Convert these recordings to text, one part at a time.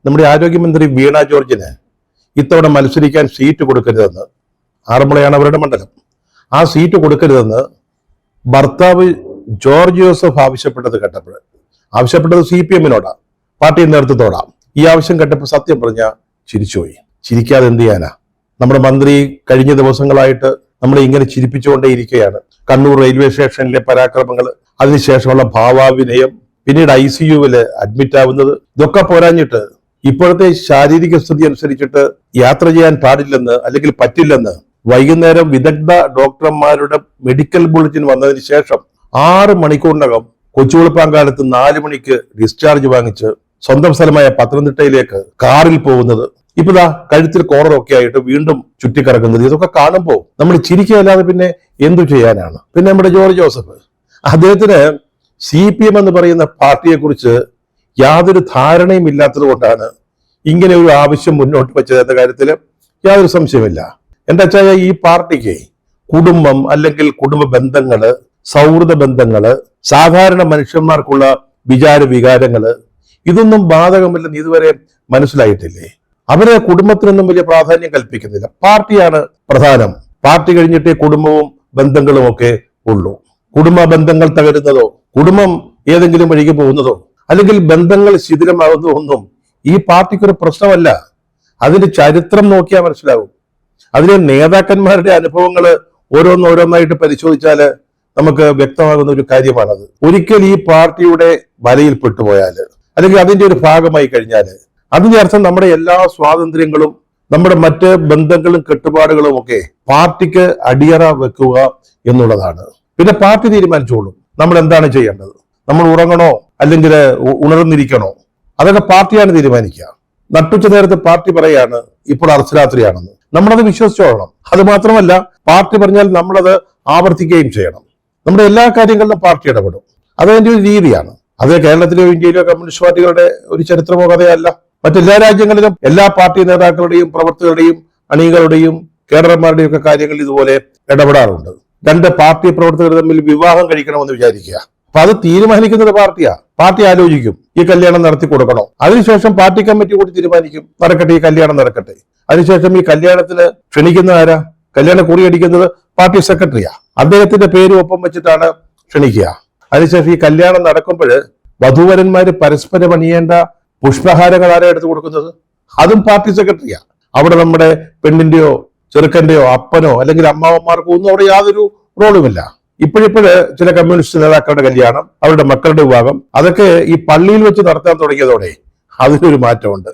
നമ്മുടെ ആരോഗ്യമന്ത്രി വീണ ജോർജിന് ഇത്തവണ മത്സരിക്കാൻ സീറ്റ് കൊടുക്കരുതെന്ന്, ആറന്മുളയാണ് അവരുടെ മണ്ഡലം, ആ സീറ്റ് കൊടുക്കരുതെന്ന് ഭർത്താവ് ജോർജ് ജോസഫ് ആവശ്യപ്പെട്ടത് കേട്ടപ്പോൾ, ആവശ്യപ്പെട്ടത് CPM-നോടാ, പാർട്ടി നേതൃത്വത്തോടാ. ഈ ആവശ്യം കേട്ടപ്പോൾ സത്യം പറഞ്ഞ ചിരിച്ചുപോയി. ചിരിക്കാതെ എന്ത് ചെയ്യാനാ? നമ്മുടെ മന്ത്രി കഴിഞ്ഞ ദിവസങ്ങളായിട്ട് നമ്മളെ ഇങ്ങനെ ചിരിപ്പിച്ചുകൊണ്ടേ ഇരിക്കുകയാണ്. കണ്ണൂർ റെയിൽവേ സ്റ്റേഷനിലെ പരാക്രമങ്ങൾ, അതിനുശേഷമുള്ള ഭാവാഭിനയം, പിന്നീട് ICU-വില് അഡ്മിറ്റ് ആവുന്നത്, ഇതൊക്കെ പോരാഞ്ഞിട്ട് ഇപ്പോഴത്തെ ശാരീരിക സ്ഥിതി അനുസരിച്ചിട്ട് യാത്ര ചെയ്യാൻ പാടില്ലെന്ന് അല്ലെങ്കിൽ പറ്റില്ലെന്ന് വൈകുന്നേരം വിദഗ്ധ ഡോക്ടർമാരുടെ മെഡിക്കൽ ബുള്ളറ്റിൻ വന്നതിന് ശേഷം 6 മണിക്കൂറിനകം കൊച്ചുവെളുപ്പാങ്കാലത്ത് 4 മണിക്ക് ഡിസ്ചാർജ് വാങ്ങിച്ച് സ്വന്തം സ്ഥലമായ പത്തനംതിട്ടയിലേക്ക് കാറിൽ പോകുന്നത്, ഇപ്പതാ കഴുത്തിൽ കോററൊക്കെ ആയിട്ട് വീണ്ടും ചുറ്റിക്കറങ്ങുന്നത്, ഇതൊക്കെ കാണുമ്പോൾ നമ്മൾ ചിരിക്കുകയല്ലാതെ പിന്നെ എന്തു ചെയ്യാനാണ്? പിന്നെ നമ്മുടെ ജോർജ് ജോസഫ്, അദ്ദേഹത്തിന് CPM എന്ന് പറയുന്ന പാർട്ടിയെ കുറിച്ച് യാതൊരു ധാരണയും ഇല്ലാത്തത് കൊണ്ടാണ് ഇങ്ങനെ ഒരു ആവശ്യം മുന്നോട്ട് വെച്ചത് എന്ന കാര്യത്തിൽ യാതൊരു സംശയമില്ല. എന്റെ അച്ചായ, ഈ പാർട്ടിക്ക് കുടുംബം അല്ലെങ്കിൽ കുടുംബ ബന്ധങ്ങള്, സൗഹൃദ ബന്ധങ്ങള്, സാധാരണ മനുഷ്യന്മാർക്കുള്ള വിചാര വികാരങ്ങള്, ഇതൊന്നും ബാധകമില്ലെന്ന് ഇതുവരെ മനസ്സിലായിട്ടില്ലേ? അവരെ കുടുംബത്തിനൊന്നും വലിയ പ്രാധാന്യം കൽപ്പിക്കുന്നില്ല. പാർട്ടിയാണ് പ്രധാനം. പാർട്ടി കഴിഞ്ഞിട്ടേ കുടുംബവും ബന്ധങ്ങളും ഒക്കെ ഉള്ളൂ. കുടുംബ ബന്ധങ്ങൾ തകരുന്നതോ കുടുംബം ഏതെങ്കിലും വഴിക്ക് പോകുന്നതോ അല്ലെങ്കിൽ ബന്ധങ്ങൾ ശിഥിലമാകുന്നതോ ഒന്നും ഈ പാർട്ടിക്കൊരു പ്രശ്നമല്ല. അതിന്റെ ചരിത്രം നോക്കിയാൽ മനസ്സിലാവും. അതിലെ നേതാക്കന്മാരുടെ അനുഭവങ്ങൾ ഓരോന്നോരോന്നായിട്ട് പരിശോധിച്ചാൽ നമുക്ക് വ്യക്തമാകുന്ന ഒരു കാര്യമാണത്. ഒരിക്കൽ ഈ പാർട്ടിയുടെ വലയിൽ പെട്ടുപോയാല് അല്ലെങ്കിൽ അതിന്റെ ഒരു ഭാഗമായി കഴിഞ്ഞാല് അതിന്റെ അർത്ഥം നമ്മുടെ എല്ലാ സ്വാതന്ത്ര്യങ്ങളും നമ്മുടെ മറ്റ് ബന്ധങ്ങളും കെട്ടുപാടുകളും ഒക്കെ പാർട്ടിക്ക് അടിയറ വെക്കുക എന്നുള്ളതാണ്. പിന്നെ പാർട്ടി തീരുമാനിച്ചോളും നമ്മൾ എന്താണ് ചെയ്യേണ്ടത്. നമ്മൾ ഉറങ്ങണോ അല്ലെങ്കിൽ ഉണർന്നിരിക്കണോ, അതൊക്കെ പാർട്ടിയാണ് തീരുമാനിക്കുക. നട്ടുച്ച നേരത്തെ പാർട്ടി പറയാണ് ഇപ്പോൾ അർദ്ധരാത്രിയാണെന്ന്, നമ്മളത് വിശ്വസിച്ചോളണം. അത് മാത്രമല്ല, പാർട്ടി പറഞ്ഞാൽ നമ്മളത് ആവർത്തിക്കുകയും ചെയ്യണം. നമ്മുടെ എല്ലാ കാര്യങ്ങളിലും പാർട്ടി ഇടപെടും. അതതിന്റെ ഒരു രീതിയാണ്. അത് കേരളത്തിലെയോ ഇന്ത്യയിലെയോ കമ്മ്യൂണിസ്റ്റ് പാർട്ടികളുടെ ഒരു ചരിത്രമോ കഥയല്ല. മറ്റെല്ലാ രാജ്യങ്ങളിലും എല്ലാ പാർട്ടി നേതാക്കളുടെയും പ്രവർത്തകരുടെയും അണികളുടെയും കേഡർമാരുടെയും ഒക്കെ കാര്യങ്ങളിൽ ഇതുപോലെ ഇടപെടാറുണ്ട്. 2 പാർട്ടി പ്രവർത്തകർ തമ്മിൽ വിവാഹം കഴിക്കണമെന്ന് വിചാരിക്കുക, അപ്പൊ അത് തീരുമാനിക്കുന്നത് പാർട്ടിയാ. പാർട്ടി ആലോചിക്കും ഈ കല്യാണം നടത്തി കൊടുക്കണോ, അതിനുശേഷം പാർട്ടി കമ്മിറ്റി കൂടി തീരുമാനിക്കും നടക്കട്ടെ, ഈ കല്യാണം നടക്കട്ടെ. അതിനുശേഷം ഈ കല്യാണത്തിന് ക്ഷണിക്കുന്ന ആരാ? കല്യാണം കുറിയടിക്കുന്നത് പാർട്ടി സെക്രട്ടറിയാ. അദ്ദേഹത്തിന്റെ പേര് ഒപ്പം വെച്ചിട്ടാണ് ക്ഷണിക്കുക. അതിനുശേഷം ഈ കല്യാണം നടക്കുമ്പോൾ വധൂവരന്മാര് പരസ്പരം അണിയേണ്ട പുഷ്പഹാരങ്ങൾ ആരാ എടുത്തു കൊടുക്കുന്നത്? അതും പാർട്ടി സെക്രട്ടറിയാ. അവിടെ നമ്മുടെ പെണ്ണിന്റെയോ ചെറുക്കന്റെയോ അപ്പനോ അല്ലെങ്കിൽ അമ്മാവന്മാർക്കോ ഒന്നും അവിടെ യാതൊരു റോളുമില്ല. ഇപ്പോഴിപ്പോഴ് ചില കമ്മ്യൂണിസ്റ്റ് നേതാക്കളുടെ കല്യാണം, അവരുടെ മക്കളുടെ വിവാഹം, അതൊക്കെ ഈ പള്ളിയിൽ വെച്ച് നടത്താൻ തുടങ്ങിയതോടെ അതിനൊരു മാറ്റമുണ്ട്.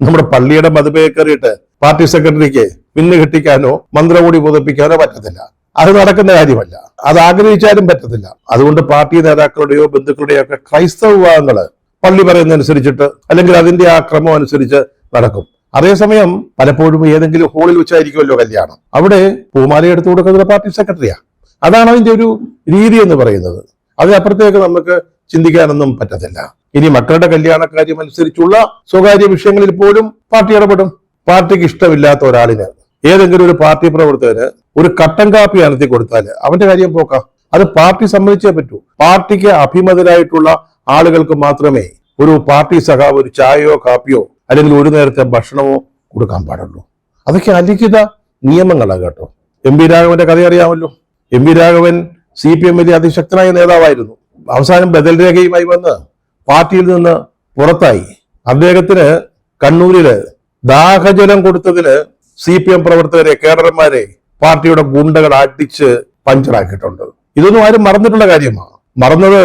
നമ്മുടെ പള്ളിയുടെ മതിപ്പേ കയറിയിട്ട് പാർട്ടി സെക്രട്ടറിക്ക് പിന്ന് കെട്ടിക്കാനോ മന്ത്രകൂടി പുതപ്പിക്കാനോ പറ്റത്തില്ല. അത് നടക്കുന്ന കാര്യമല്ല, അത് ആഗ്രഹിച്ചാലും പറ്റത്തില്ല. അതുകൊണ്ട് പാർട്ടി നേതാക്കളുടെയോ ബന്ധുക്കളുടെയോ ഒക്കെ ക്രൈസ്തവ വിവാഹങ്ങള് പള്ളി പറയുന്നതനുസരിച്ചിട്ട് അല്ലെങ്കിൽ അതിന്റെ ആ ക്രമം അനുസരിച്ച് നടക്കും. അതേസമയം പലപ്പോഴും ഏതെങ്കിലും ഹോളിൽ വെച്ചായിരിക്കുമല്ലോ കല്യാണം, അവിടെ പൂമാല എടുത്തു കൊടുക്കുന്നത് പാർട്ടി സെക്രട്ടറിയാ. അതാണ് അതിന്റെ ഒരു രീതി എന്ന് പറയുന്നത്. അതിനപ്പുറത്തേക്ക് നമുക്ക് ചിന്തിക്കാനൊന്നും പറ്റത്തില്ല. ഇനി മക്കളുടെ കല്യാണക്കാര്യം അനുസരിച്ചുള്ള സ്വകാര്യ വിഷയങ്ങളിൽ പോലും പാർട്ടി ഇടപെടും. പാർട്ടിക്ക് ഇഷ്ടമില്ലാത്ത ഒരാളിന്, ഏതെങ്കിലും ഒരു പാർട്ടി പ്രവർത്തകന് ഒരു കട്ടൻ കാപ്പി അനത്തി കൊടുത്താൽ അവന്റെ കാര്യം പോക്കാം. അത് പാർട്ടി സമ്മതിച്ചേ പറ്റൂ. പാർട്ടിക്ക് അഭിമതരായിട്ടുള്ള ആളുകൾക്ക് മാത്രമേ ഒരു പാർട്ടി സഖാവ് ഒരു ചായയോ കാപ്പിയോ അല്ലെങ്കിൽ ഒരു നേരത്തെ ഭക്ഷണമോ കൊടുക്കാൻ പാടുള്ളൂ. അതൊക്കെ അലിഖിത നിയമങ്ങളാണ് കേട്ടോ. MP രാഘവന്റെ കഥ അറിയാമല്ലോ. MP രാഘവൻ CPM-ലെ അതിശക്തനായ നേതാവായിരുന്നു. അവസാനം ബദൽ രേഖയുമായി വന്ന് പാർട്ടിയിൽ നിന്ന് പുറത്തായി. അദ്ദേഹത്തിന് കണ്ണൂരില് ദാഹജലം കൊടുത്തതിന് CPM പ്രവർത്തകരെ, കേഡർമാരെ പാർട്ടിയുടെ ഗുണ്ടകൾ അടിച്ച് പഞ്ചറാക്കിയിട്ടുണ്ട്. ഇതൊന്നും ആരും മറന്നിട്ടുള്ള കാര്യമാണ്. മറന്നത്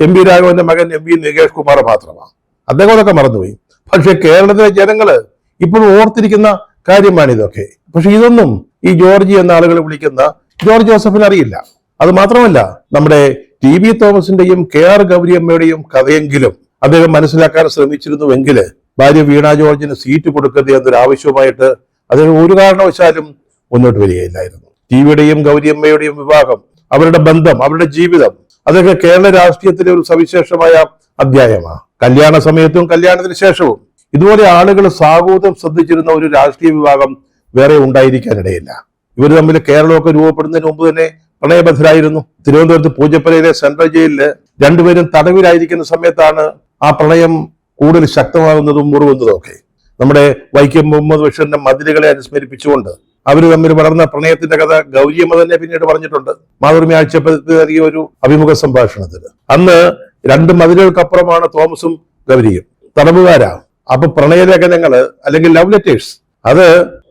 MP രാഘവന്റെ മകൻ MP നികേഷ് കുമാർ മാത്രമാണ്. അദ്ദേഹം അതൊക്കെ മറന്നുപോയി. പക്ഷെ കേരളത്തിലെ ജനങ്ങള് ഇപ്പോഴും ഓർത്തിരിക്കുന്ന കാര്യമാണ് ഇതൊക്കെ. പക്ഷെ ഇതൊന്നും ഈ ജോർജ് എന്ന ആളുകൾ വിളിക്കുന്ന ജോർജ് ജോസഫിന് അറിയില്ല. അത് മാത്രമല്ല, നമ്മുടെ TB തോമസിന്റെയും KR ഗൗരിയമ്മയുടെയും കഥയെങ്കിലും അദ്ദേഹം മനസ്സിലാക്കാൻ ശ്രമിച്ചിരുന്നുവെങ്കിൽ ഭാര്യ വീണ ജോർജിന് സീറ്റ് കൊടുക്കരുത് എന്നൊരു ആവശ്യവുമായിട്ട് അദ്ദേഹം ഒരു കാരണവശാലും മുന്നോട്ട് വരികയില്ലായിരുന്നു. TBയുടെയും ഗൗരിയമ്മയുടെയും വിവാഹം, അവരുടെ ബന്ധം, അവരുടെ ജീവിതം, അതൊക്കെ കേരള രാഷ്ട്രീയത്തിലെ ഒരു സവിശേഷമായ അധ്യായമാണ്. കല്യാണ സമയത്തും കല്യാണത്തിന് ശേഷവും ഇതുപോലെ ആളുകൾ സാഹൂതം ശ്രദ്ധിച്ചിരുന്ന ഒരു രാഷ്ട്രീയ വിഭാഗം വേറെ ഉണ്ടായിരിക്കാനിടയില്ല. ഇവർ തമ്മിൽ കേരളമൊക്കെ രൂപപ്പെടുന്നതിന് മുമ്പ് തന്നെ പ്രണയബദ്ധരായിരുന്നു. തിരുവനന്തപുരത്ത് പൂജപ്പുരയിലെ സെൻട്രൽ ജയിലില് 2 പേരും തടവിലായിരിക്കുന്ന സമയത്താണ് ആ പ്രണയം കൂടുതൽ ശക്തമാകുന്നതും മുറുകുന്നതും ഒക്കെ. നമ്മുടെ വൈക്കം മുഹമ്മദ് ബഷീറിന്റെ മതിലുകളെ അനുസ്മരിപ്പിച്ചുകൊണ്ട് അവർ തമ്മിൽ വളർന്ന പ്രണയത്തിന്റെ കഥ ഗൗരിയമ്മ തന്നെ പിന്നീട് പറഞ്ഞിട്ടുണ്ട് മാതൃഭൂമി ആഴ്ചപ്പതിപ്പിൽ നൽകിയ ഒരു അഭിമുഖ സംഭാഷണത്തിൽ. അന്ന് 2 മതിലുകൾക്കപ്പുറമാണ് തോമസും ഗൗരിയും, തടവുകാരാ. അപ്പൊ പ്രണയലേഖനങ്ങള് അല്ലെങ്കിൽ ലവ് ലെറ്റേഴ്സ് അത്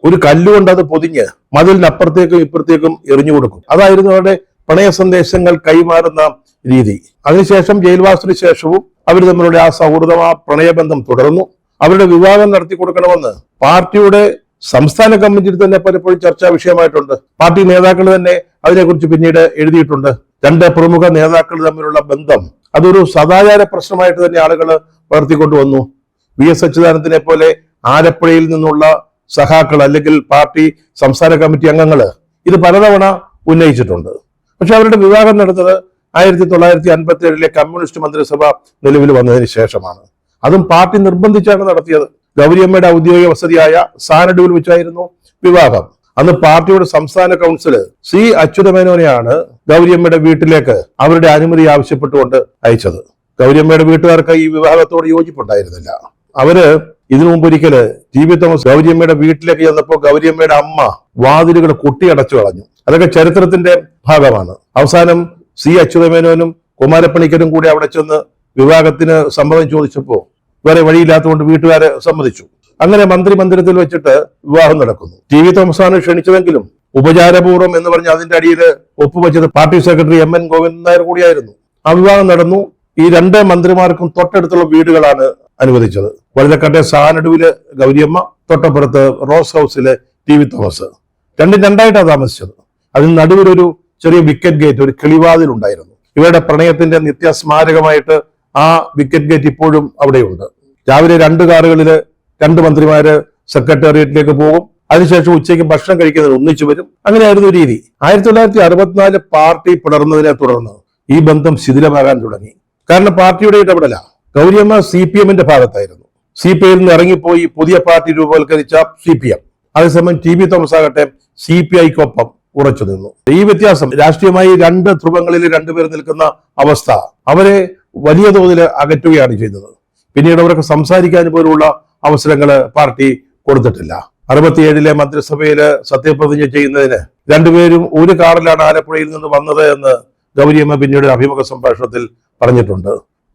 ഒരു കല്ലുകൊണ്ട് അത് പൊതിഞ്ഞ് മതിലിനപ്പുറത്തേക്കും ഇപ്പുറത്തേക്കും എറിഞ്ഞു കൊടുക്കും. അതായിരുന്നു അവരുടെ പ്രണയ സന്ദേശങ്ങൾ കൈമാറുന്ന രീതി. അതിനുശേഷം ജയിൽവാസത്തിന് ശേഷവും അവർ തമ്മിലുള്ള ആ സൗഹൃദം, ആ പ്രണയബന്ധം തുടർന്നു. അവരുടെ വിവാഹം നടത്തി കൊടുക്കണമെന്ന് പാർട്ടിയുടെ സംസ്ഥാന കമ്മിറ്റിയിൽ തന്നെ പലപ്പോഴും ചർച്ചാ വിഷയമായിട്ടുണ്ട്. പാർട്ടി നേതാക്കൾ തന്നെ അതിനെക്കുറിച്ച് പിന്നീട് എഴുതിയിട്ടുണ്ട്. 2 പ്രമുഖ നേതാക്കൾ തമ്മിലുള്ള ബന്ധം അതൊരു സദാചാര പ്രശ്നമായിട്ട് തന്നെ ആളുകൾ വളർത്തിക്കൊണ്ടുവന്നു. VS അച്യുതാനന്ദനെ പോലെ ആലപ്പുഴയിൽ നിന്നുള്ള സഖാക്കൾ അല്ലെങ്കിൽ പാർട്ടി സംസ്ഥാന കമ്മിറ്റി അംഗങ്ങള് ഇത് പലതവണ ഉന്നയിച്ചിട്ടുണ്ട്. പക്ഷെ അവരുടെ വിവാഹം നടന്നത് 1957 കമ്മ്യൂണിസ്റ്റ് മന്ത്രിസഭ നിലവിൽ വന്നതിന് ശേഷമാണ്. അതും പാർട്ടി നിർബന്ധിച്ചാണ് നടത്തിയത്. ഗൗരിയമ്മയുടെ ഔദ്യോഗിക വസതിയായ സാനഡൂരിൽ വെച്ചായിരുന്നു വിവാഹം. അന്ന് പാർട്ടിയുടെ സംസ്ഥാന കൗൺസില് C അച്യുതമേനോനെയാണ് ഗൗരിയമ്മയുടെ വീട്ടിലേക്ക് അവരുടെ അനുമതി ആവശ്യപ്പെട്ടുകൊണ്ട് അയച്ചത്. ഗൗരിയമ്മയുടെ വീട്ടുകാർക്ക് ഈ വിവാഹത്തോട് യോജിപ്പുണ്ടായിരുന്നില്ല. അവര് ഇതിനു മുമ്പ് ഒരിക്കല് TV തോമസ് ഗൗരിയമ്മയുടെ വീട്ടിലേക്ക് ചെന്നപ്പോൾ ഗൗരിയമ്മയുടെ അമ്മ വാതിലുകൾ കൊട്ടിയടച്ചു കളഞ്ഞു. അതൊക്കെ ചരിത്രത്തിന്റെ ഭാഗമാണ്. അവസാനം C അച്യുതമേനോനും കുമാരപ്പണിക്കരും കൂടി അവിടെ ചെന്ന് വിവാഹത്തിന് സമ്മതം ചോദിച്ചപ്പോ വേറെ വഴിയില്ലാത്തതുകൊണ്ട് വീട്ടുകാരെ സമ്മതിച്ചു. അങ്ങനെ മന്ത്രിമന്ദിരത്തിൽ വെച്ചിട്ട് വിവാഹം നടക്കുന്നു. TV തോമസാണ് ക്ഷണിച്ചതെങ്കിലും ഉപചാരപൂർവ്വം എന്ന് പറഞ്ഞ് അതിന്റെ അടിയിൽ ഒപ്പുവെച്ചത് party secretary MN Govindan Nair കൂടിയായിരുന്നു. ആ വിവാഹം നടന്നു. ഈ 2 മന്ത്രിമാർക്കും തൊട്ടടുത്തുള്ള വീടുകളാണ് അനുവദിച്ചത്. വഴുതക്കാട്ടെ സാനഡുവില് ഗൗരിയമ്മ, തൊട്ടപ്പുറത്ത് റോസ് ഹൗസിലെ TV തോമസ്. 2-2ആയിട്ടാണ് താമസിച്ചത്. അതിന് നടുവിലൊരു ചെറിയ വിക്കറ്റ് ഗേറ്റ്, ഒരു കിളിവാതിൽ ഉണ്ടായിരുന്നു. ഇവരുടെ പ്രണയത്തിന്റെ നിത്യസ്മാരകമായിട്ട് ആ വിക്കറ്റ് ഗേറ്റ് ഇപ്പോഴും അവിടെയുണ്ട്. രാവിലെ 2 കാറുകളില് 2 മന്ത്രിമാര് സെക്രട്ടേറിയറ്റിലേക്ക് പോകും. അതിനുശേഷം ഉച്ചയ്ക്ക് ഭക്ഷണം കഴിക്കുന്നതിന് ഒന്നിച്ചു വരും. അങ്ങനെയായിരുന്നു രീതി. 1964 പാർട്ടി പിളർന്നതിനെ തുടർന്ന് ഈ ബന്ധം ശിഥിലമാകാൻ തുടങ്ങി. കാരണം പാർട്ടിയുടെ ഇടപെടല. ഗൗരിയമ്മ CPM-ന്റെ ഭാഗത്തായിരുന്നു. CPI-യിൽ നിന്ന് ഇറങ്ങിപ്പോയി പുതിയ പാർട്ടി രൂപവൽക്കരിച്ച CPM. അതേസമയം TV തോമസ് ആകട്ടെ CPI-ക്കൊപ്പം ഉറച്ചു നിന്നു. ഈ വ്യത്യാസം രാഷ്ട്രീയമായി 2 ധ്രുവങ്ങളിൽ 2 പേർ നിൽക്കുന്ന അവസ്ഥ അവരെ വലിയ തോതിൽ അകറ്റുകയാണ് ചെയ്തത്. പിന്നീട് അവർക്ക് സംസാരിക്കാൻ പോലുള്ള അവസരങ്ങൾ പാർട്ടി കൊടുത്തിട്ടില്ല. 67 മന്ത്രിസഭയില് സത്യപ്രതിജ്ഞ ചെയ്യുന്നതിന് 2 പേരും ഒരു കാറിലാണ് ആലപ്പുഴയിൽ നിന്ന് വന്നത് എന്ന് ഗൗരിയമ്മ പിന്നീട് അഭിമുഖ സംഭാഷണത്തിൽ പറഞ്ഞിട്ടുണ്ട്.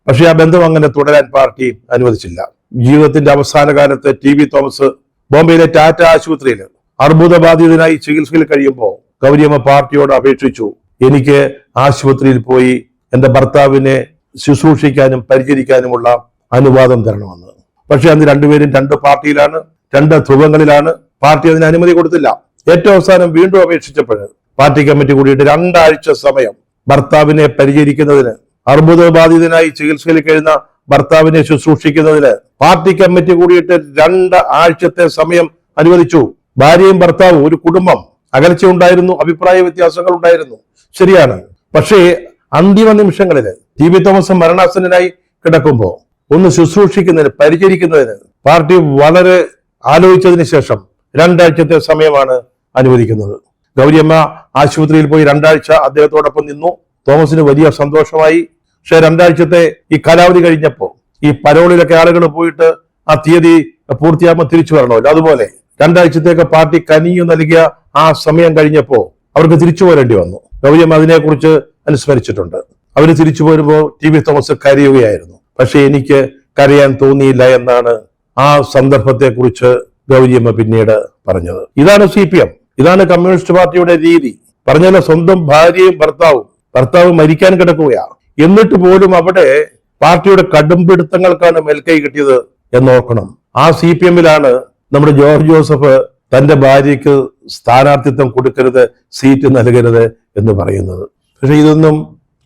പക്ഷെ ആ ബന്ധം അങ്ങനെ തുടരാൻ പാർട്ടി അനുവദിച്ചില്ല. ജീവിതത്തിന്റെ അവസാന കാലത്ത് TV തോമസ് ബോംബെയിലെ ടാറ്റ ആശുപത്രിയിൽ അർബുദബാധിതനായി ചികിത്സയിൽ കഴിയുമ്പോൾ ഗൗരിയമ്മ പാർട്ടിയോട് അപേക്ഷിച്ചു, എനിക്ക് ആശുപത്രിയിൽ പോയി എന്റെ ഭർത്താവിനെ ശുശ്രൂഷിക്കാനും പരിചരിക്കാനുമുള്ള അനുവാദം തരണമെന്ന്. പക്ഷെ അന്ന് 2 പേരും 2 പാർട്ടിയിലാണ്, 2 ധ്രുവങ്ങളിലാണ്. പാർട്ടി അതിന് അനുമതി കൊടുത്തില്ല. ഏറ്റവും അവസാനം വീണ്ടും അപേക്ഷിച്ചപ്പോൾ പാർട്ടി കമ്മിറ്റി കൂടിയിട്ട് 2 ആഴ്ച സമയം ഭർത്താവിനെ പരിചരിക്കുന്നതിന്, അർബുദബാധിതനായി ചികിത്സയിൽ കഴിയുന്ന ഭർത്താവിനെ ശുശ്രൂഷിക്കുന്നതിന് പാർട്ടി കമ്മിറ്റി കൂടിയിട്ട് 2 ആഴ്ചത്തെ സമയം അനുവദിച്ചു. ഭാര്യയും ഭർത്താവും ഒരു കുടുംബം, അകൽച്ച ഉണ്ടായിരുന്നു, അഭിപ്രായ വ്യത്യാസങ്ങൾ ഉണ്ടായിരുന്നു, ശരിയാണ്. പക്ഷേ അന്തിമ നിമിഷങ്ങളിൽ TV തോമസ് മരണാസന്നനായി കിടക്കുമ്പോൾ ഒന്ന് ശുശ്രൂഷിക്കുന്നതിന്, പരിചരിക്കുന്നതിന് പാർട്ടി വളരെ ആലോചിച്ചതിന് ശേഷം 2 ആഴ്ചത്തെ സമയമാണ് അനുവദിക്കുന്നത്. ഗൗരിയമ്മ ആശുപത്രിയിൽ പോയി 2 ആഴ്ച അദ്ദേഹത്തോടൊപ്പം നിന്നു. തോമസിന് വലിയ സന്തോഷമായി. പക്ഷെ 2 ആഴ്ചത്തെ ഈ കാലാവധി കഴിഞ്ഞപ്പോ ഈ പരോളിലൊക്കെ ആളുകൾ പോയിട്ട് ആ തീയതി പൂർത്തിയാകുമ്പോൾ തിരിച്ചു വരണമല്ലോ. അതുപോലെ 2 ആഴ്ചത്തേക്ക് പാർട്ടി കനിഞ്ഞു നൽകിയ ആ സമയം കഴിഞ്ഞപ്പോ അവർക്ക് തിരിച്ചു പോരേണ്ടി വന്നു. ഗൗരിയമ്മ അതിനെക്കുറിച്ച് അനുസ്മരിച്ചിട്ടുണ്ട്. അവർ തിരിച്ചു പോരുമ്പോൾ TV തോമസ് കരയുകയായിരുന്നു. പക്ഷെ എനിക്ക് കരയാൻ തോന്നിയില്ല എന്നാണ് ആ സന്ദർഭത്തെ കുറിച്ച് ഗൗരിയമ്മ പിന്നീട് പറഞ്ഞത്. ഇതാണ് CPM, ഇതാണ് കമ്മ്യൂണിസ്റ്റ് പാർട്ടിയുടെ രീതി. പറഞ്ഞാൽ സ്വന്തം ഭാര്യയും ഭർത്താവും മരിക്കാൻ കിടക്കുകയാണ്. എന്നിട്ട് പോലും അവിടെ പാർട്ടിയുടെ കടുംപിടുത്തങ്ങൾക്കാണ് മേൽക്കൈ കിട്ടിയത് എന്നോർക്കണം. ആ CPM-ലാണ് നമ്മുടെ ജോർജ് ജോസഫ് തന്റെ ഭാര്യയ്ക്ക് സ്ഥാനാർത്ഥിത്വം കൊടുക്കരുത്, സീറ്റ് നൽകരുത് എന്ന് പറയുന്നത്. പക്ഷെ ഇതൊന്നും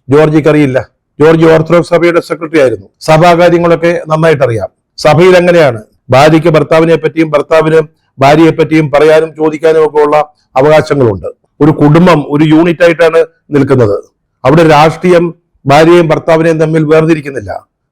ജോർജിക്ക് അറിയില്ല. ജോർജ് ഓർത്തഡോക്സ് സഭയുടെ സെക്രട്ടറി ആയിരുന്നു. സഭാകാര്യങ്ങളൊക്കെ നന്നായിട്ട് അറിയാം. സഭയിൽ എങ്ങനെയാണ് ഭാര്യയ്ക്ക് ഭർത്താവിനെ പറ്റിയും ഭർത്താവിന് ഭാര്യയെ പറ്റിയും പറയാനും ചോദിക്കാനും ഒക്കെ ഉള്ള അവകാശങ്ങളുണ്ട്. ഒരു കുടുംബം ഒരു യൂണിറ്റ് ആയിട്ടാണ് നിൽക്കുന്നത്. അവിടെ രാഷ്ട്രീയം ഭാര്യയും ഭർത്താവിനെയും തമ്മിൽ വേർതിരിക്കുന്നില്ല.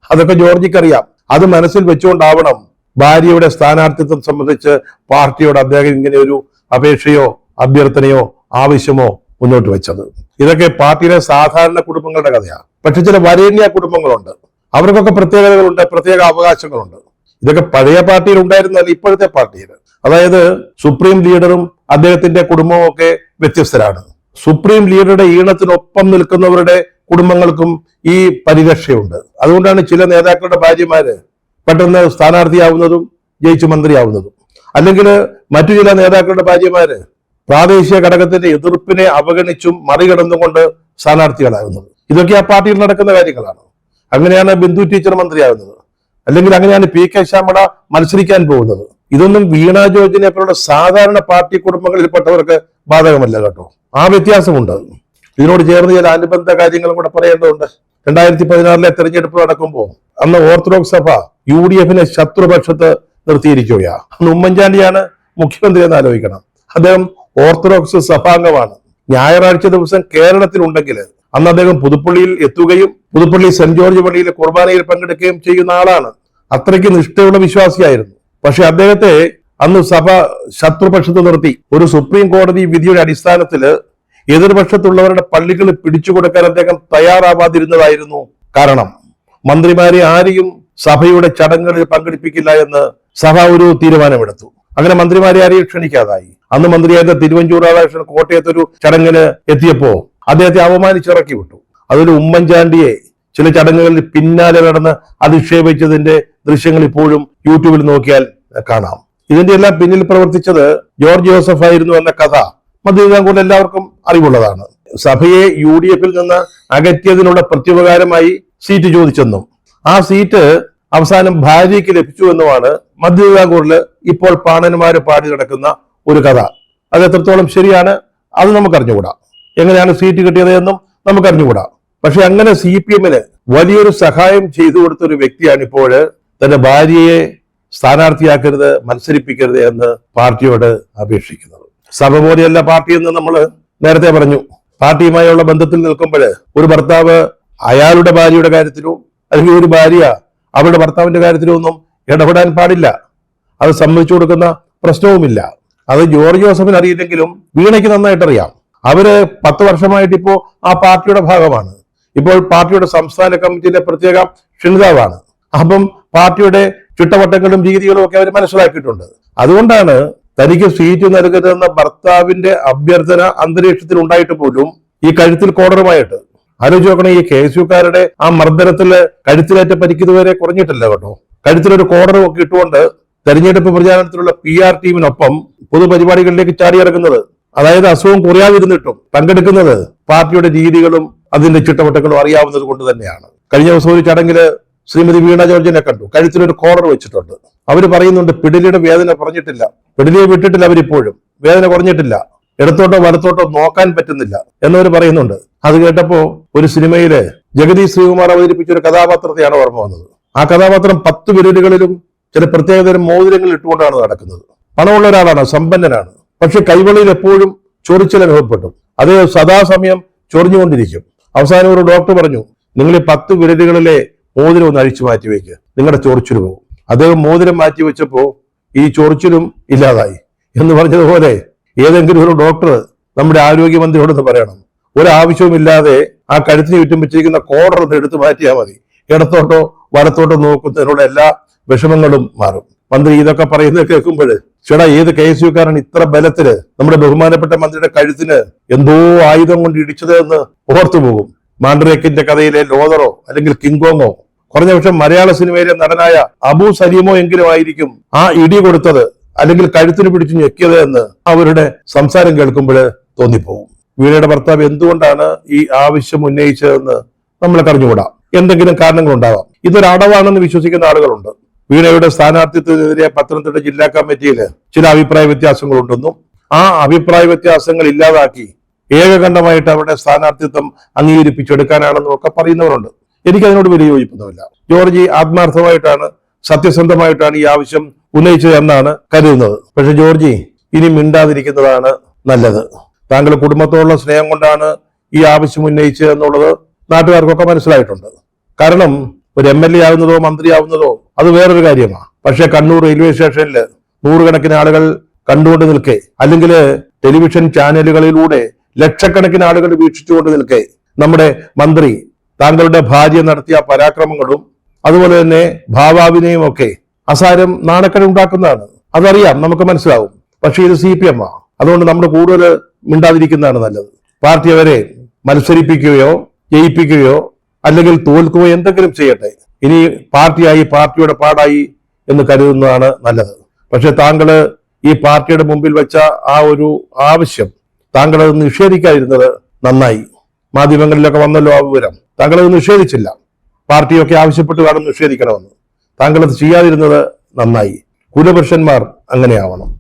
അതൊക്കെ ജോർജിക്ക് അറിയാം. അത് മനസ്സിൽ വെച്ചുകൊണ്ടാവണം ഭാര്യയുടെ സ്ഥാനാർത്ഥിത്വം സംബന്ധിച്ച് പാർട്ടിയോട് അദ്ദേഹം ഇങ്ങനെ ഒരു അപേക്ഷയോ അഭ്യർത്ഥനയോ ആവശ്യമോ മുന്നോട്ട് വെച്ചത്. ഇതൊക്കെ പാർട്ടിയിലെ സാധാരണ കുടുംബങ്ങളുടെ കഥയാണ്. പക്ഷെ ചില വരേണ്യ കുടുംബങ്ങളുണ്ട്. അവർക്കൊക്കെ പ്രത്യേകതകളുണ്ട്, പ്രത്യേക അവകാശങ്ങളുണ്ട്. ഇതൊക്കെ പഴയ പാർട്ടിയിൽ ഉണ്ടായിരുന്നല്ല ഇപ്പോഴത്തെ പാർട്ടിയിൽ. അതായത് സുപ്രീം ലീഡറും അദ്ദേഹത്തിന്റെ കുടുംബവും ഒക്കെ വ്യത്യസ്തരാണ്. സുപ്രീം ലീഡറുടെ ഈണത്തിനൊപ്പം നിൽക്കുന്നവരുടെ കുടുംബങ്ങൾക്കും ഈ പരിരക്ഷയുണ്ട്. അതുകൊണ്ടാണ് ചില നേതാക്കളുടെ ഭാര്യമാര് പെട്ടെന്ന് സ്ഥാനാർത്ഥിയാവുന്നതും ജയിച്ചു മന്ത്രിയാവുന്നതും. അല്ലെങ്കിൽ മറ്റു ചില നേതാക്കളുടെ ഭാര്യമാര് പ്രാദേശിക ഘടകത്തിന്റെ എതിർപ്പിനെ അവഗണിച്ചും മറികടന്നുകൊണ്ട് സ്ഥാനാർത്ഥികളാകുന്നത്. ഇതൊക്കെ ആ പാർട്ടിയിൽ നടക്കുന്ന കാര്യങ്ങളാണ്. അങ്ങനെയാണ് ബിന്ദു ടീച്ചർ മന്ത്രിയാകുന്നത്. അല്ലെങ്കിൽ അങ്ങനെയാണ് PK ശ്യാമള മത്സരിക്കാൻ പോകുന്നത്. ഇതൊന്നും വീണ ജോർജിനെ പോലുള്ള സാധാരണ പാർട്ടി കുടുംബങ്ങളിൽപ്പെട്ടവർക്ക് ബാധകമല്ല കേട്ടോ. ആ വ്യത്യാസമുണ്ട്. ഇതിനോട് ചേർന്ന് ചില അനുബന്ധ കാര്യങ്ങളും കൂടെ പറയേണ്ടതുണ്ട്. 2016 തെരഞ്ഞെടുപ്പ് നടക്കുമ്പോൾ അന്ന് ഓർത്തഡോക്സ് സഭ UDF ശത്രുപക്ഷത്ത് നിർത്തിയിരിക്കുകയാണ്. അന്ന് ഉമ്മൻചാണ്ടിയാണ് മുഖ്യമന്ത്രി എന്ന് ആലോചിക്കണം. അദ്ദേഹം ഓർത്തഡോക്സ് സഭാംഗമാണ്. ഞായറാഴ്ച ദിവസം കേരളത്തിലുണ്ടെങ്കിൽ അന്ന് അദ്ദേഹം പുതുപ്പള്ളിയിൽ എത്തുകയും പുതുപ്പള്ളി സെന്റ് ജോർജ് പള്ളിയിൽ കുർബാനയിൽ പങ്കെടുക്കുകയും ചെയ്യുന്ന ആളാണ്. അത്രയ്ക്ക് നിഷ്ഠയുള്ള വിശ്വാസിയായിരുന്നു. പക്ഷെ അദ്ദേഹത്തെ അന്ന് സഭ ശത്രുപക്ഷത്ത് നിർത്തി. ഒരു സുപ്രീം കോടതി വിധിയുടെ അടിസ്ഥാനത്തിൽ എതിർപക്ഷത്തുള്ളവരുടെ പള്ളികൾ പിടിച്ചുകൊടുക്കാൻ അദ്ദേഹം തയ്യാറാവാതിരുന്നതായിരുന്നു കാരണം. മന്ത്രിമാരെ ആരെയും സഭയുടെ ചടങ്ങുകളിൽ പങ്കെടുപ്പിക്കില്ല എന്ന് സഭ ഒരു തീരുമാനമെടുത്തു. അങ്ങനെ മന്ത്രിമാരെ ആരെയും ക്ഷണിക്കാതായി. അന്ന് മന്ത്രിയായിരുന്ന തിരുവഞ്ചൂർ രാധാകൃഷ്ണൻ കോട്ടയത്തൊരു ചടങ്ങിന് എത്തിയപ്പോ അദ്ദേഹത്തെ അവമാനിച്ചിറക്കി വിട്ടു. അതിൽ ഉമ്മൻചാണ്ടിയെ ചില ചടങ്ങുകളിൽ പിന്നാലെ നടന്ന് അധിക്ഷേപിച്ചതിന്റെ ദൃശ്യങ്ങൾ ഇപ്പോഴും യൂട്യൂബിൽ നോക്കിയാൽ കാണാം. ഇതിന്റെ എല്ലാം പിന്നിൽ പ്രവർത്തിച്ചത് ജോർജ് ജോസഫ് ആയിരുന്നു എന്ന കഥ മധ്യതിരാങ്കൂറിൽ എല്ലാവർക്കും അറിവുള്ളതാണ്. സഭയെ UDF നിന്ന് അകറ്റിയതിനുള്ള പ്രത്യുപകാരമായി സീറ്റ് ചോദിച്ചെന്നും ആ സീറ്റ് അവസാനം ഭാര്യയ്ക്ക് ലഭിച്ചു എന്നുമാണ് മധ്യതിരാങ്കൂറിൽ ഇപ്പോൾ പാണന്മാര് പാടി നടക്കുന്ന ഒരു കഥ. അത് എത്രത്തോളം ശരിയാണ് അത് നമുക്കറിഞ്ഞുകൂടാ. എങ്ങനെയാണ് സീറ്റ് കിട്ടിയത് എന്നും നമുക്കറിഞ്ഞുകൂടാ. പക്ഷെ അങ്ങനെ CPM വലിയൊരു സഹായം ചെയ്തു കൊടുത്ത ഒരു വ്യക്തിയാണ് ഇപ്പോൾ തന്റെ ഭാര്യയെ സ്ഥാനാർത്ഥിയാക്കരുത്, മത്സരിപ്പിക്കരുത് എന്ന് പാർട്ടിയോട് അപേക്ഷിക്കുന്നത്. സഭ പോലെയല്ല പാർട്ടി എന്ന് നമ്മൾ നേരത്തെ പറഞ്ഞു. പാർട്ടിയുമായുള്ള ബന്ധത്തിൽ നിൽക്കുമ്പോൾ ഒരു ഭർത്താവ് അയാളുടെ ഭാര്യയുടെ കാര്യത്തിലോ അല്ലെങ്കിൽ ഒരു ഭാര്യ അവരുടെ ഭർത്താവിന്റെ കാര്യത്തിലോ ഒന്നും ഇടപെടാൻ പാടില്ല. അത് സമ്മതിച്ചു കൊടുക്കുന്ന പ്രശ്നവുമില്ല. അത് ജോർജ് ജോസഫിന് അറിയില്ലെങ്കിലും വീണയ്ക്ക് നന്നായിട്ടറിയാം. അവര് 10 വർഷമായിട്ട് ഇപ്പോ ആ പാർട്ടിയുടെ ഭാഗമാണ്. ഇപ്പോൾ പാർട്ടിയുടെ സംസ്ഥാന കമ്മിറ്റിയിലെ പ്രത്യേക ക്ഷണിതാവാണ്. അപ്പം പാർട്ടിയുടെ ചുട്ടവട്ടങ്ങളും രീതികളും ഒക്കെ അവർ മനസ്സിലാക്കിയിട്ടുണ്ട്. അതുകൊണ്ടാണ് തനിക്ക് സീറ്റ് നൽകരുതെന്ന ഭർത്താവിന്റെ അഭ്യർത്ഥന അന്തരീക്ഷത്തിൽ ഉണ്ടായിട്ട് പോലും ഈ കഴുത്തിൽ കോടറുമായിട്ട് ആലോചിച്ച് നോക്കണം. ഈ KSUക്കാരുടെ ആ മർദ്ദനത്തിൽ കഴുത്തിലേറ്റ പരിക്കുന്നവരെ കുറഞ്ഞിട്ടില്ല കേട്ടോ. കഴുത്തിലൊരു കോടറും ഒക്കെ ഇട്ടുകൊണ്ട് തെരഞ്ഞെടുപ്പ് പ്രചാരണത്തിലുള്ള PR ടീമിനൊപ്പം പൊതുപരിപാടികളിലേക്ക് ചാടിയിറങ്ങുന്നത്, അതായത് അസുഖം കുറയാതിരുന്നിട്ടും പങ്കെടുക്കുന്നത് പാർട്ടിയുടെ രീതികളും അതിന്റെ ചിട്ടവട്ടങ്ങളും അറിയാവുന്നത് കൊണ്ട് തന്നെയാണ്. കഴിഞ്ഞ ദിവസം ഒരു ചടങ്ങില് ശ്രീമതി വീണ ജോർജിനെ കണ്ടു. കഴുത്തിലൊരു കോളർ വെച്ചിട്ടുണ്ട്. അവര് പറയുന്നുണ്ട് പിടിലിയുടെ വേദന കുറഞ്ഞിട്ടില്ല, പിടിലിയെ വിട്ടിട്ടില്ല, അവരിപ്പോഴും വേദന കുറഞ്ഞിട്ടില്ല, ഇടത്തോട്ടോ വലത്തോട്ടോ നോക്കാൻ പറ്റുന്നില്ല എന്നവർ പറയുന്നുണ്ട്. അത് കേട്ടപ്പോ ഒരു സിനിമയില് ജഗതി ശ്രീകുമാർ അവതരിപ്പിച്ച ഒരു കഥാപാത്രത്തെയാണ് ഓർമ്മ വന്നത്. ആ കഥാപാത്രം 10 വിരലുകളിലും ചില പ്രത്യേകതരം മോതിരങ്ങൾ ഇട്ടുകൊണ്ടാണ് നടക്കുന്നത്. പണമുള്ള ഒരാളാണ്, സമ്പന്നനാണ്. പക്ഷെ കൈവളിയിൽ എപ്പോഴും ചൊറിച്ചിൽ അനുഭവപ്പെട്ടു. അത് സദാസമയം ചൊറിഞ്ഞുകൊണ്ടിരിക്കും. അവസാനം ഒരു ഡോക്ടർ പറഞ്ഞു, നിങ്ങൾ ഈ 10 വിരലുകളിലെ മോതിരം ഒന്ന് അഴിച്ചു മാറ്റി വയ്ക്കുക, നിങ്ങളുടെ ചൊറിച്ചിൽ പോകും. അദ്ദേഹം മോതിരം മാറ്റി വെച്ചപ്പോ ഈ ചൊറിച്ചിലും ഇല്ലാതായി എന്ന് പറഞ്ഞതുപോലെ ഏതെങ്കിലും ഒരു ഡോക്ടർ നമ്മുടെ ആരോഗ്യമന്ത്രിയോടൊന്ന് പറയണം, ഒരാവശ്യവുമില്ലാതെ ആ കഴുത്തിന് ചുറ്റും വെച്ചിരിക്കുന്ന കോളർ ഒന്ന് എടുത്തു മാറ്റിയാൽ മതി, ഇടത്തോട്ടോ വലത്തോട്ടോ നോക്കുന്നതിനുള്ള എല്ലാ വിഷമങ്ങളും മാറും. മന്ത്രി ഇതൊക്കെ പറയുന്നത് കേൾക്കുമ്പോൾ ചേട്ടാ, ഏത് KSUക്കാരൻ ഇത്ര ബലത്തില് നമ്മുടെ ബഹുമാനപ്പെട്ട മന്ത്രിയുടെ കഴുത്തിന് എന്തോ ആയുധം കൊണ്ട് ഇടിച്ചത് എന്ന് ഓർത്തു പോകും. മാൻഡ്രേക്കിന്റെ കഥയിലെ ലോതറോ അല്ലെങ്കിൽ കിങ്കോങ്ങോ, കുറഞ്ഞ പക്ഷം മലയാള സിനിമയിലെ നടനായ അബു സലീമോ എങ്കിലും ആയിരിക്കും ആ ഇടി കൊടുത്തത് അല്ലെങ്കിൽ കഴുത്തിന് പിടിച്ചു ഞെക്കിയത് എന്ന് അവരുടെ സംസാരം കേൾക്കുമ്പോൾ തോന്നിപ്പോകും. വീണയുടെ ഭർത്താവ് എന്തുകൊണ്ടാണ് ഈ ആവശ്യം ഉന്നയിച്ചതെന്ന് നമ്മൾ അറിഞ്ഞുകൂടാ. എന്തെങ്കിലും കാരണങ്ങളുണ്ടാവാം. ഇതൊരു അടവാണെന്ന് വിശ്വസിക്കുന്ന ആളുകളുണ്ട്. വീണയുടെ സ്ഥാനാർത്ഥിത്വത്തിനെതിരെ പത്തനംതിട്ട ജില്ലാ കമ്മിറ്റിയിൽ ചില അഭിപ്രായ വ്യത്യാസങ്ങളുണ്ടെന്നും ആ അഭിപ്രായ വ്യത്യാസങ്ങൾ ഇല്ലാതാക്കി ഏകകണ്ഠമായിട്ട് അവരുടെ സ്ഥാനാർത്ഥിത്വം അംഗീകരിപ്പിച്ചെടുക്കാനാണെന്നും ഒക്കെ പറയുന്നവരുണ്ട്. എനിക്കതിനോട് വലിയ യോജിപ്പൊന്നുമില്ല. ജോർജ് ആത്മാർത്ഥമായിട്ടാണ്, സത്യസന്ധമായിട്ടാണ് ഈ ആവശ്യം ഉന്നയിച്ചത് എന്നാണ് കരുതുന്നത്. പക്ഷെ ജോർജ് ഇനി മിണ്ടാതിരിക്കുന്നതാണ് നല്ലത്. താങ്കൾ കുടുംബത്തോടുള്ള സ്നേഹം കൊണ്ടാണ് ഈ ആവശ്യം ഉന്നയിച്ചത് എന്നുള്ളത് നാട്ടുകാർക്കൊക്കെ മനസ്സിലായിട്ടുണ്ട്. കാരണം ഒരു MLA ആവുന്നതോ മന്ത്രിയാവുന്നതോ അത് വേറൊരു കാര്യമാണ്. പക്ഷെ കണ്ണൂർ റെയിൽവേ സ്റ്റേഷനിൽ 100 കണക്കിന് ആളുകൾ കണ്ടുകൊണ്ട് നിൽക്കെ, അല്ലെങ്കിൽ ടെലിവിഷൻ ചാനലുകളിലൂടെ ലക്ഷക്കണക്കിന് ആളുകൾ വീക്ഷിച്ചുകൊണ്ട് നിൽക്കെ നമ്മുടെ മന്ത്രി താങ്കളുടെ ഭാര്യ നടത്തിയ പരാക്രമങ്ങളും അതുപോലെ തന്നെ ഭാവാവിനെയും ഒക്കെ അസാരം നാണക്കേട് ഉണ്ടാക്കുന്നതാണ്. അതറിയാം, നമുക്ക് മനസ്സിലാവും. പക്ഷേ ഇത് CPM ആ. അതുകൊണ്ട് നമ്മൾ കൂടുതൽ മിണ്ടാതിരിക്കുന്നതാണ് നല്ലത്. പാർട്ടി അവരെ മത്സരിപ്പിക്കുകയോ ജയിപ്പിക്കുകയോ അല്ലെങ്കിൽ തോൽക്കുകയോ എന്തെങ്കിലും ചെയ്യട്ടെ. ഇനി പാർട്ടിയായി പാർട്ടിയുടെ പാടായി എന്ന് കരുതുന്നതാണ് നല്ലത്. പക്ഷെ താങ്കൾ ഈ പാർട്ടിയുടെ മുമ്പിൽ വെച്ച ആ ഒരു ആവശ്യം താങ്കൾ അത് നിഷേധിക്കാതിരുന്നത് നന്നായി. മാധ്യമങ്ങളിലൊക്കെ വന്നല്ലോ ആ വിവരം. താങ്കൾ അത് നിഷേധിച്ചില്ല. പാർട്ടിയൊക്കെ ആവശ്യപ്പെട്ട് വേണം നിഷേധിക്കണമെന്ന്. താങ്കൾ അത് ചെയ്യാതിരുന്നത് നന്നായി. കുലപുരുഷന്മാർ അങ്ങനെയാവണം.